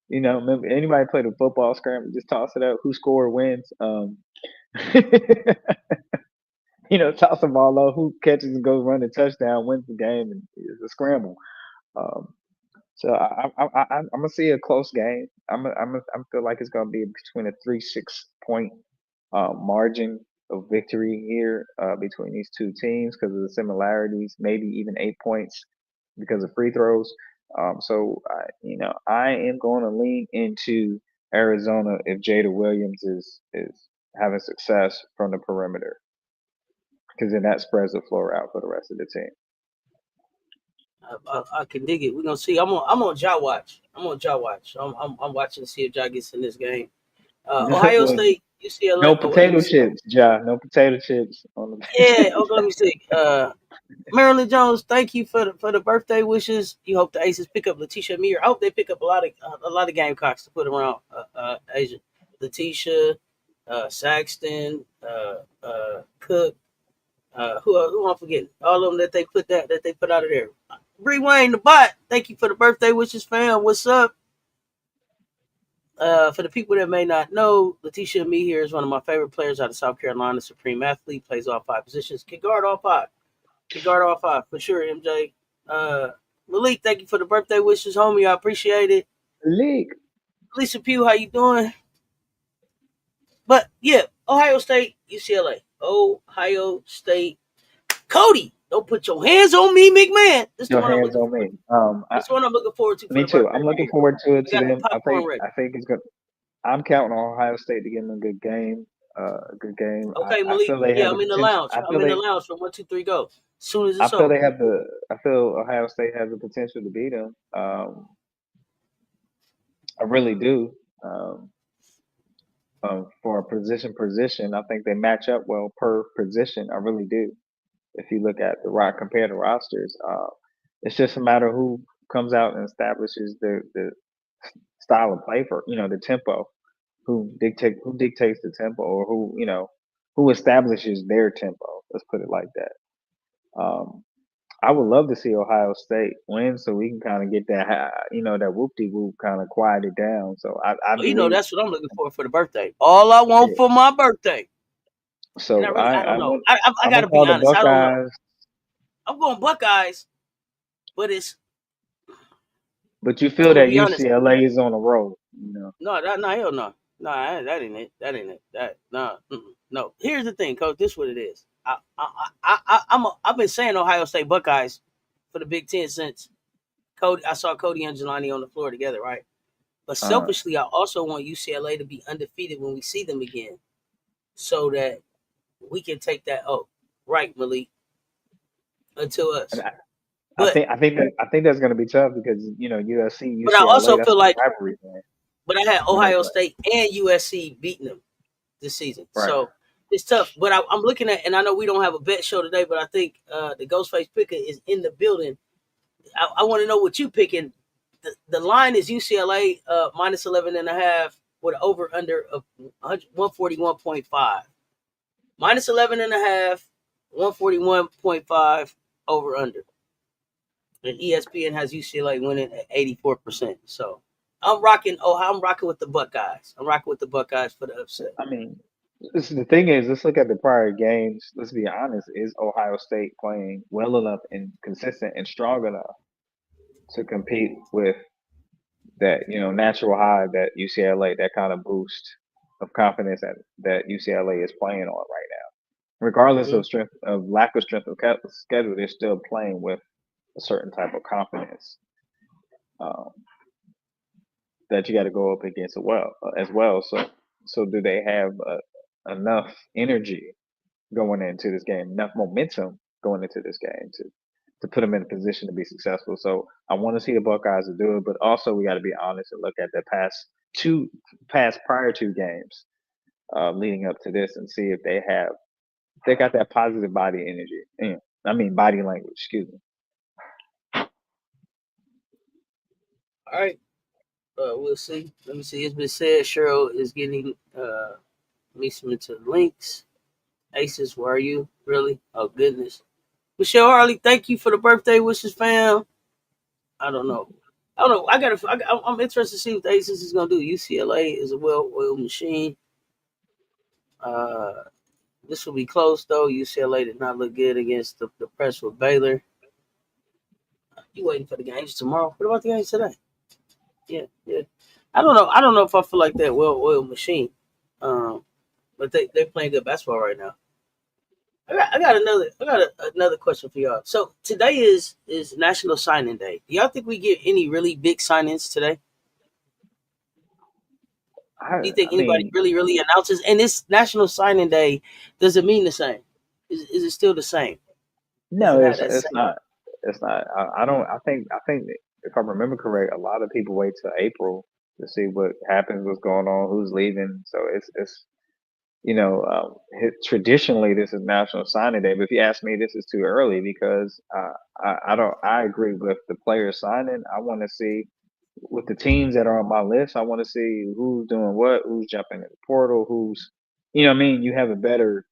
Remember anybody play the football scramble? Just toss it up. Who score wins. Toss the ball low. Who catches and goes run a touchdown wins the game, and it's a scramble. Um, so I'm gonna see a close game. I feel like it's gonna be between a 3-6 point margin of victory here between these two teams because of the similarities. Maybe even 8 points because of free throws. I am going to lean into Arizona if Jada Williams is having success from the perimeter because then that spreads the floor out for the rest of the team. I can dig it. We're gonna see. I'm on jaw watch. I'm watching to see if Ja gets in this game. Ohio Well, State, UCLA. no Oh, wait, let me potato see. chips, Ja. No potato chips on the Yeah. bench. Okay, let me see. Marilyn Jones, thank you for the birthday wishes. You hope the Aces pick up Letitia Meir. I hope they pick up a lot of Gamecocks to put around Asia. Letitia, Saxton, Cook. Who I'm forgetting? All of them that they put out of there. Bree Wayne the bot. Thank you for the birthday wishes, fam. What's up? For the people that may not know, Letitia Me here is one of my favorite players out of South Carolina. Supreme athlete, plays all five positions, can guard all five. Can guard all five for sure. MJ. Uh, Malik, thank you for the birthday wishes, homie. I appreciate it. League. Lisa Pugh, how you doing? But yeah, Ohio State, UCLA. Ohio State. Cody, don't put your hands on me, McMahon. This is the Your one I'm hands looking on forward me. to. This is the one I'm looking forward to for Me the too. birthday I'm right looking here. forward to it We to got the them. popcorn ready. I think it's good. I'm counting on Ohio State to give them a good game. A good game. Okay, I Malik. feel they Yeah, have the I'm in the potential. lounge. I'm in the lounge from 1, 2, 3, go. As soon as I it's feel over. they have the. I feel Ohio State has the potential to beat them. I really do. Um, for a position, I think they match up well per position. I really do. If you look at the rock compare the rosters, it's just a matter of who comes out and establishes the style of play for the tempo, who dictates the tempo, or who establishes their tempo. Let's put it like that. Um, I would love to see Ohio State win so we can kind of get that whoop de whoop kind of quieted down. So I Oh, believe, that's what I'm looking for the birthday. All I want yeah. for my birthday. And So I don't know. I I'm got gonna to be call the honest. I don't know. Buckeyes, I'm going Buckeyes, but it's, but you I'm feel going to that be honest. UCLA is on the road. No, hell no. No, that ain't it. That ain't it. That no, no. Here's the thing, coach. This is what it is. I've been saying Ohio State Buckeyes for the Big Ten since Cody. I saw Cody and Jelani on the floor together, right? But Uh, selfishly, I also want UCLA to be undefeated when we see them again, so that we can take that. Oh, right, Malik. until And us. I But think that's going to be tough because USC I UCLA also that's feel a like, rivalry game but I had when they Ohio play. State and USC beating them this season, Right. so it's tough. But I'm looking at, and I know we don't have a bet show today, but I think the Ghostface Picker is in the building. I want to know what you picking. The line is UCLA minus 11.5 with an over under of 141.5. Minus 11.5, 141.5 over under. And ESPN has UCLA winning at 84%. So I'm rocking. Oh, I'm rocking with the Buckeyes. I'm rocking with the Buckeyes for the upset. I mean, the thing is, let's look at the prior games. Let's be honest: is Ohio State playing well enough and consistent and strong enough to compete with that natural high that UCLA, that kind of boost of confidence that UCLA is playing on right now? Regardless Mm-hmm. of lack of strength of schedule, they're still playing with a certain type of confidence um, that you got to go up against as well. So do they have enough energy going into this game, enough momentum going into this game to put them in a position to be successful? So I want to see the Buckeyes to do it, but also we got to be honest and look at the past prior two games leading up to this and see if they got that positive body energy. I mean body language. Excuse me. All right. We'll see. Let me see. It's been said Cheryl is getting me some into links. Aces, where are you? Really? Oh, goodness. Michelle Harley, thank you for the birthday wishes, fam. I don't know. I don't know. I'm interested to see what the Aces is gonna do. UCLA is a well-oiled machine. Uh, this will be close though. UCLA did not look good against the press with Baylor. You waiting for the games tomorrow? What about the games today? Yeah, yeah. I don't know. I don't know if I feel like that well-oiled machine. Um, but they playing good basketball right now. I got another question for y'all. So today is National Signing Day. Do y'all think we get any really big signings today? Do you think I anybody mean, really announces? And this National Signing Day, does it mean the same? Is it still the same? Does no, it have it's that it's same? not. It's not. I don't. I think that if I remember correct, a lot of people wait till April to see what happens, what's going on, who's leaving. So it's traditionally this is National Signing Day, but if you ask me, this is too early because I don't. I agree with the players signing. I want to see with the teams that are on my list. I want to see who's doing what, who's jumping in the portal, who's what I mean. You have a better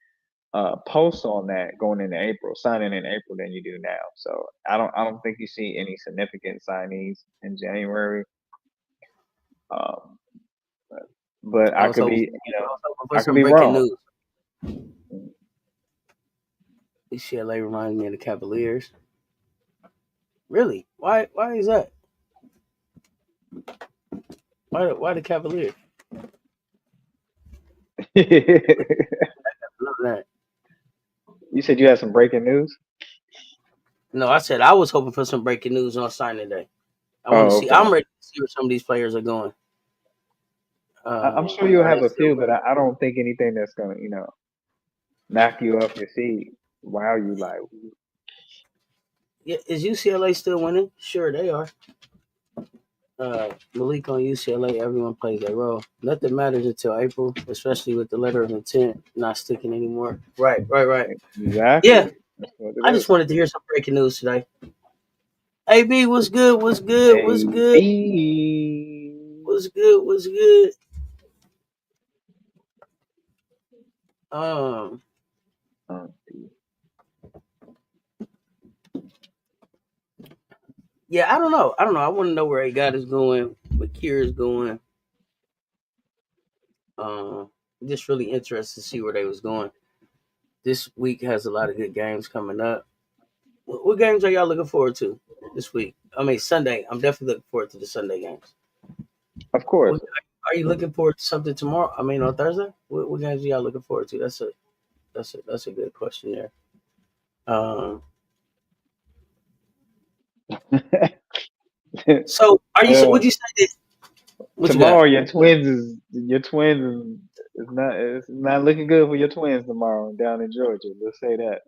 post on that going into April, signing in April than you do now. So I don't think you see any significant signees in January. Um, but I I was could hoping, be, I was hoping for I could some be breaking wrong. news. UCLA reminds me of the Cavaliers. Really? Why is that? Why the Cavaliers? None of that. You said you had some breaking news. No, I said I was hoping for some breaking news on signing day. I want to Oh, see. okay. I'm ready to see where some of these players are going. I'm sure you'll Are they have a still? few, but I don't think anything that's gonna, knock you off your seat. Wow, you like Yeah, is UCLA still winning? Sure, they are. Malik on UCLA, everyone plays their role. Nothing matters until April, especially with the letter of intent not sticking anymore. Right. Yeah, exactly. That's what it I is. just wanted to hear some breaking news today. AB, what's good? What's good? What's A good? B. What's good? What's good? Um, yeah, I don't know. I want to know where A God is going, where Kier is going. Um, just really interested to see where they was going. This week has a lot of good games coming up. What games are y'all looking forward to this week? I mean, Sunday. I'm definitely looking forward to the Sunday games. Of course. Are you looking forward to something tomorrow? I mean, on Thursday. What games are y'all looking forward to? That's a good question there. Um, so are you? uh, Would you say this? What you got? tomorrow your twins is not looking good for your twins tomorrow down in Georgia. Let's say that.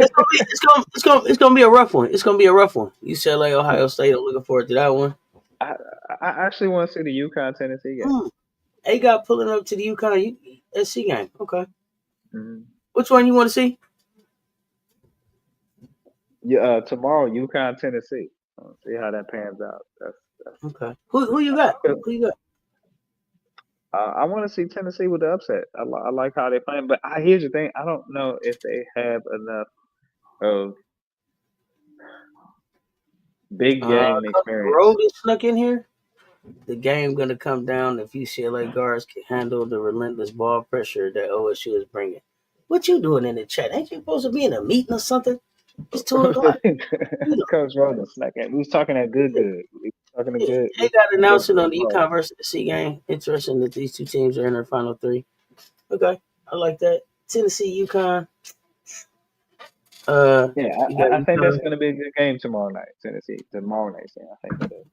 It's gonna be a rough one. It's gonna be a rough one. UCLA, Ohio State. I'm looking forward to that one. I, I actually want to see the UConn Tennessee game. A got pulling up to the UConn SC game. Okay, Mm-hmm. which one you want to see? Yeah, tomorrow UConn Tennessee. See how that pans out. That's Okay, who you got? Who you got? I want to see Tennessee with the upset. I like how they playing, but here's the thing: I don't know if they have enough of big game Coach experience. Rogue is snuck in here. The game gonna come down if UCLA guards can handle the relentless ball pressure that OSU is bringing. What you doing in the chat? Ain't you supposed to be in a meeting or something? It's 2 o'clock. You know, Coach Roden snuck in. We was talking that good. We was talking a good. We they was got talking good announcing on the ball. UConn versus C game. Interesting that these two teams are in their final three. Okay, I like that. Tennessee, UConn. Yeah, You got I think that's UConn. going to be a good game tomorrow night. Tennessee tomorrow night. Yeah, I think it is.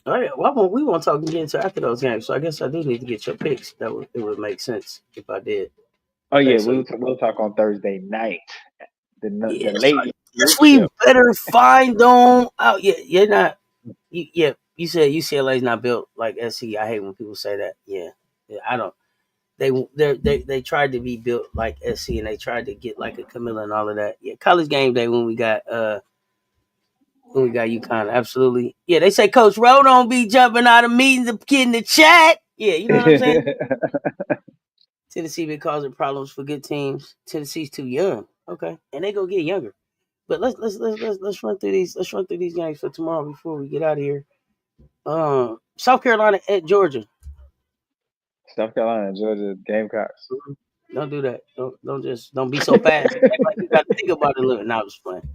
All right, well, we won't talk again until after those games. So I guess I do need to get your picks. It would make sense if I did. Oh Okay, yeah, so we'll talk on Thursday night. The yeah, so I late guess group we show. better find on out. Yeah, you're not. Yeah, you said UCLA is not built like SC. I hate when people say that. Yeah, I don't. They tried to be built like SC and they tried to get like a Camilla and all of that. Yeah, college game day when we got UConn, absolutely. Yeah, they say Coach Rowe don't be jumping out of meetings and getting the chat. Yeah, you know what I'm saying? Tennessee been causing problems for good teams. Tennessee's too young. Okay, and they gonna get younger. But let's run through these. Let's run through these games for tomorrow before we get out of here. South Carolina at Georgia. South Carolina, Georgia, Gamecocks. Don't do that. Don't be so fast. Act like you got to think about it a little. Now I'm just playing.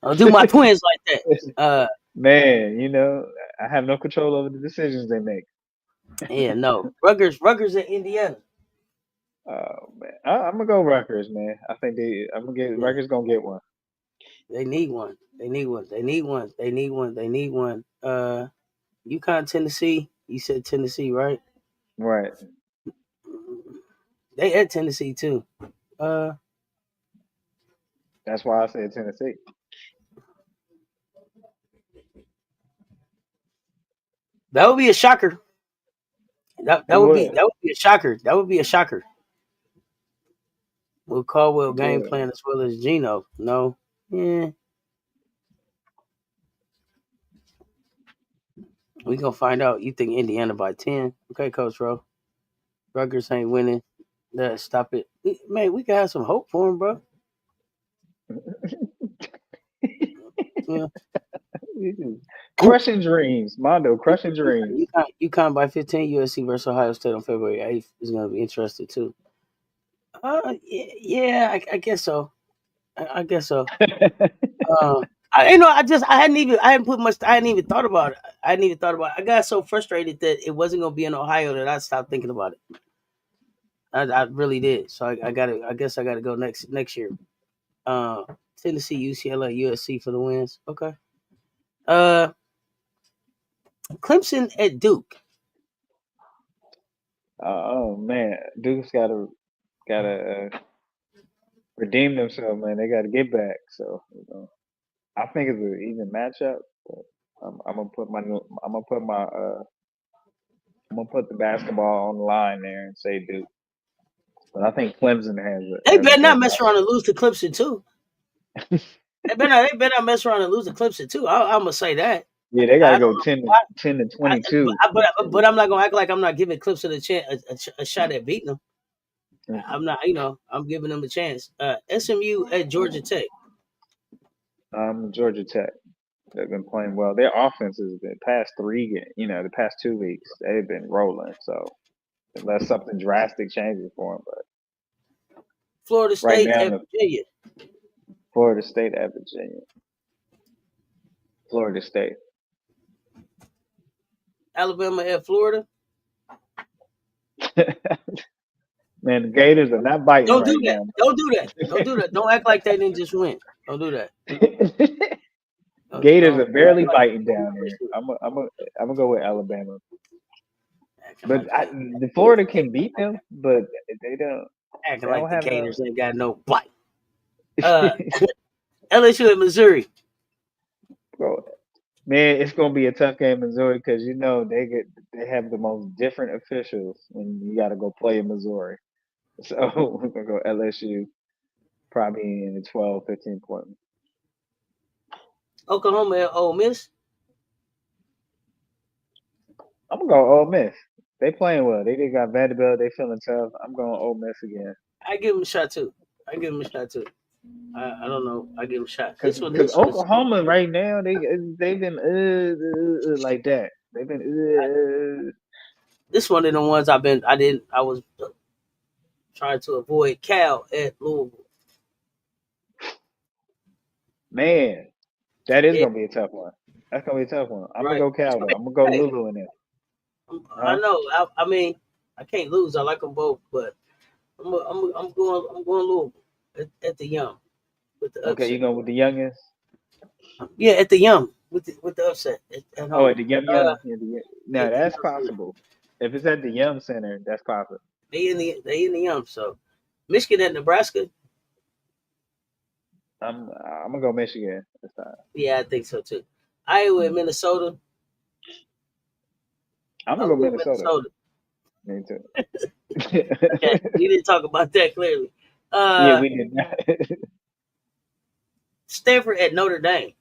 Don't do my twins like that. Man, I have no control over the decisions they make. Yeah, no. Rutgers at Indiana. Oh man, I'm gonna go Rutgers, man. I think I'm gonna get Yeah, Rutgers gonna get one. they need one. They need one. They need one. They need one. They need one. UConn, Tennessee. You said Tennessee, right? Right. They at Tennessee too. Uh, That's why I said Tennessee. that would be a shocker. That It that would be would. that would be a shocker. That would be a shocker. Will Caldwell It game would. plan as well as Gino? No. Yeah, we gonna find out. You think Indiana by 10? Okay, Coach Rowe. Rutgers ain't winning. Stop it, man. We can have some hope for him, bro. Yeah. Crushing dreams, Mondo. Crushing dreams. UConn by 15. USC versus Ohio State on February 8th is gonna be interesting too. Yeah, I guess so. I guess so. I hadn't put much. I hadn't even thought about it. I hadn't even thought about it. I got so frustrated that it wasn't gonna be in Ohio that I stopped thinking about it. I really did. So I got to. I guess I got to go next year. Uh, Tennessee, UCLA, USC for the wins. Okay. Uh, Clemson at Duke. Oh man, Duke's gotta redeem themselves, man. They gotta get back. So I think it's an even matchup. But I'm gonna put I'm gonna put the basketball on the line there and say Duke. But I think Clemson They has a better not good mess around and lose to Clemson too. They better not mess around and lose to Clemson too. I'm gonna say that. Yeah, they got I to don't go know 10 to why. 22. But I'm not gonna act like I'm not giving Clemson a shot at beating them. I'm not. I'm giving them a chance. SMU at Georgia Tech. Georgia Tech. They've been playing well. Their offense has been past the past 2 weeks, they've been rolling. So unless something drastic changes for them, but Florida right State now, at the Virginia. Florida State at Virginia. Florida State. Alabama at Florida. Man, the Gators are not biting Don't do right that. now. Don't do that. Don't do that. Don't act like they didn't just win. Don't do that. Gators Don't are act barely like biting they down just there. win. I'm gonna go with Alabama. I'm But about to say, the Florida can beat them, but they don't. acting They like don't the have Gators ain't got no bite. Uh, LSU at Missouri. Bro, man, it's gonna be a tough game, in Missouri, because they have the most different officials, and you got to go play in Missouri. So we're gonna go LSU, probably in the 12, 15 point. Oklahoma at Ole Miss. I'm gonna go Ole Miss. They playing well. They got Vanderbilt. They feeling tough. I'm going Ole Miss again. I give them a shot too. I give them a shot too. I don't know. I give them a shot. Cause, cause Oklahoma right now they've been like that. They've been This one of the ones I was trying to avoid. Cal at Louisville. man. That is Yeah, gonna be a tough one. That's gonna be a tough one. I'm gonna right. go It's Cal gonna though. be I'm gonna go hey, Lulu in there. I Huh? know. I mean, I can't lose. I like them both, but I'm going Louisville at the Yum with the Okay, you upset. going with the youngest? Yeah, at the Yum with the upset at Oh, home. at the Yum Uh, Yum. Yeah, no, at the that's Yum Center. possible. If it's at the Yum Center, that's possible. They in the Yum. So Michigan at Nebraska. I'm gonna go Michigan this time. Yeah, I think so too. Iowa at Minnesota. I'm gonna I'm go going Minnesota. Minnesota. Me too. Okay, we didn't talk about that clearly. Yeah, Uh, we did not. Stanford at Notre Dame.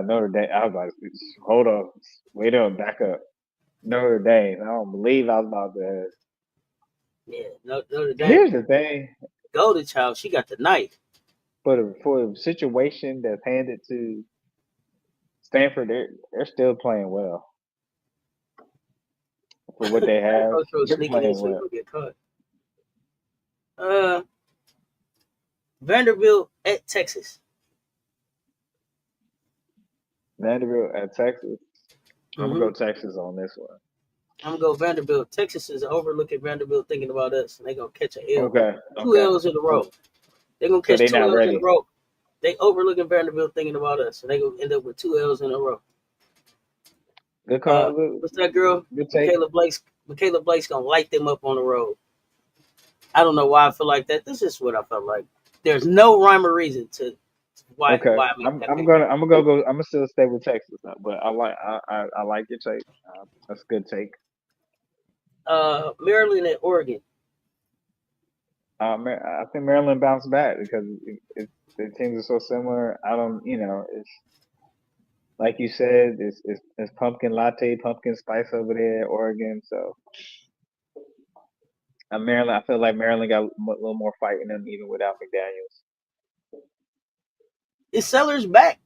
Notre Dame. I was like, hold on, wait on, back up. Notre Dame. I don't believe I was about to. Yeah, Notre Dame. Here's the thing. Golden Child. She got the knife. For a situation that's handed to Stanford, they're still playing well for what they have. Coach was They're sneaking in playing so he well. don't get caught. Uh, Vanderbilt at Texas. Vanderbilt at Texas. I'm gonna Mm-hmm. go Texas on this one. I'm gonna go Vanderbilt. Texas is overlooking Vanderbilt, thinking about us, and they gonna catch an L. Okay, Two okay. L's in a row. So They gonna so catch they two not L's in a ready. row. They overlooking Vanderbilt, thinking about us, and they gonna end up with two L's in a row. Good call. Good, What's that girl? good take. Michaela Blake's gonna light them up on the road. I don't know why I feel like that. This is what I felt like. There's no rhyme or reason to Okay, why I made that I'm pick. gonna go. I'm gonna still stay with Texas now, but I like your take. That's a good take. Maryland and Oregon. I think Maryland bounced back because the teams are so similar. I don't, it's like you said, it's pumpkin latte, pumpkin spice over there, at Oregon. So Maryland, I feel like Maryland got a little more fight in them even without McDaniel's. Is Sellers back?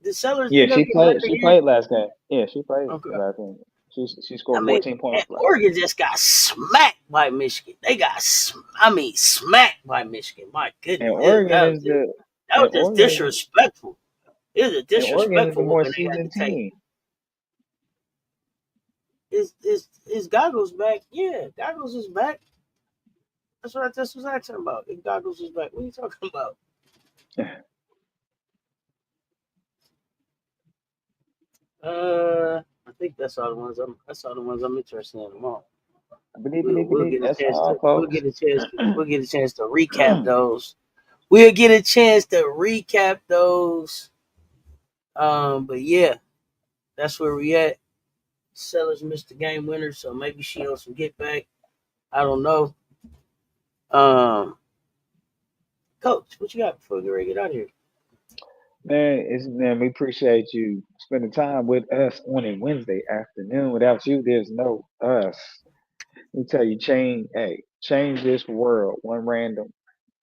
Did Sellers Yeah, end up she getting hurt played. She again? played last game. Yeah, she played Okay. last game. She I scored mean, 14 and points last game. Oregon just got smacked by Michigan. They got, smacked by Michigan. My And goodness, Oregon is that was just disrespectful. It was Oregon is the disrespectful more whooping they had to seasoned take. team. Is Goggles back? Yeah, Goggles is back. That's what I just was asking about. If Goggles is back, what are you talking about? I think that's all the ones I'm interested in them all. We'll get a That's chance all, to folks. we'll get a chance to recap those. We'll get a chance to recap those. But yeah, that's where we at. Sellers missed the game winner, so maybe she owes some get back. I don't know. Um, Coach, what you got before we get ready to get out of here? Man, we appreciate you spending time with us on a Wednesday afternoon. Without you, there's no us. Let me tell you, change this world one random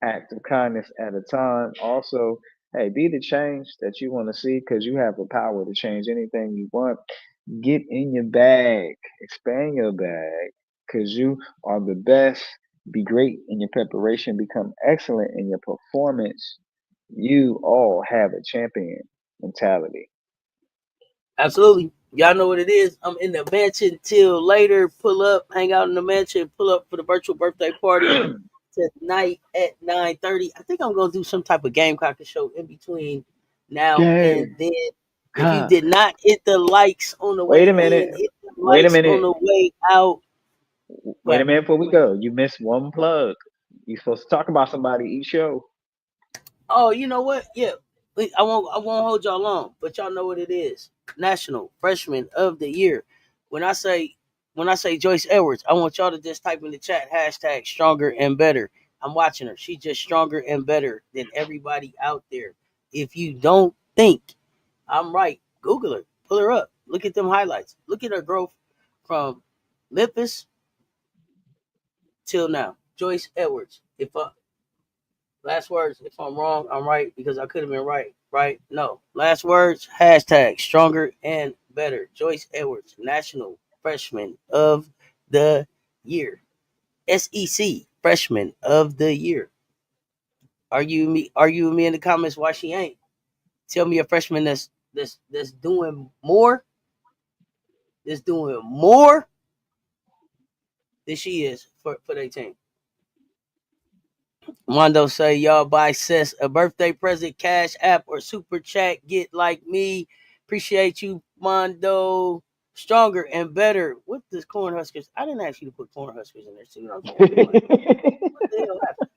act of kindness at a time. Also, hey, be the change that you want to see because you have the power to change anything you want. Get in your bag, expand your bag because you are the best. Be great in your preparation, become excellent in your performance. You all have a champion mentality. Absolutely. Y'all know what it is. I'm in the mansion till later. Pull up, hang out in the mansion, pull up for the virtual birthday party tonight at 9:30. I think I'm gonna do some type of Gamecock show in between now and Game. then. If you Huh. did not hit the likes on the way Wait a in, minute. hit the wait a lights on minute. the way out. Wait a But minute before we go. You missed one plug. You supposed to talk about somebody each show. oh, you know what? Yeah, I won't hold y'all long, but y'all know what it is. National Freshman of the Year. When I say when I say Joyce Edwards, I want y'all to just type in the chat hashtag stronger and better. I'm watching her. She's just stronger and better than everybody out there. If you don't think I'm right, Google her, pull her up, look at them highlights, look at her growth from Memphis till now. Joyce Edwards. If last words, if I'm wrong, I'm right because I could have been right. Right? No. Last words, hashtag stronger and better. Joyce Edwards, National Freshman of the Year. SEC Freshman of the Year. Argue with me in the comments why she ain't. Tell me a freshman that's doing more than she is for their team. Mondo say y'all buy Sis a birthday present, cash app or super chat. Get like me. Appreciate you, Mondo. Stronger and better with this Cornhuskers. I didn't ask you to put Cornhuskers in there. See what I'm doing? What the hell happened?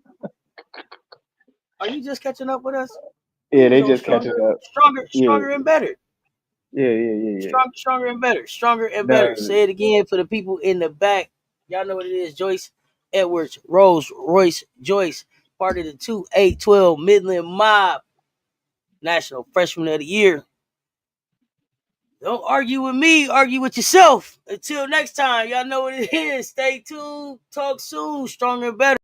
Are you just catching up with us? We Yeah, was they on just catching stronger, up. stronger, Yeah, stronger and better. yeah. Stronger and better. Stronger and better. No, Say it again for the people in the back. Y'all know what it is. Joyce Edwards, Rose, Royce, Joyce, part of the 2812 Midland Mob. National Freshman of the Year. Don't argue with me, argue with yourself. Until next time, y'all know what it is. Stay tuned. Talk soon. Stronger and better.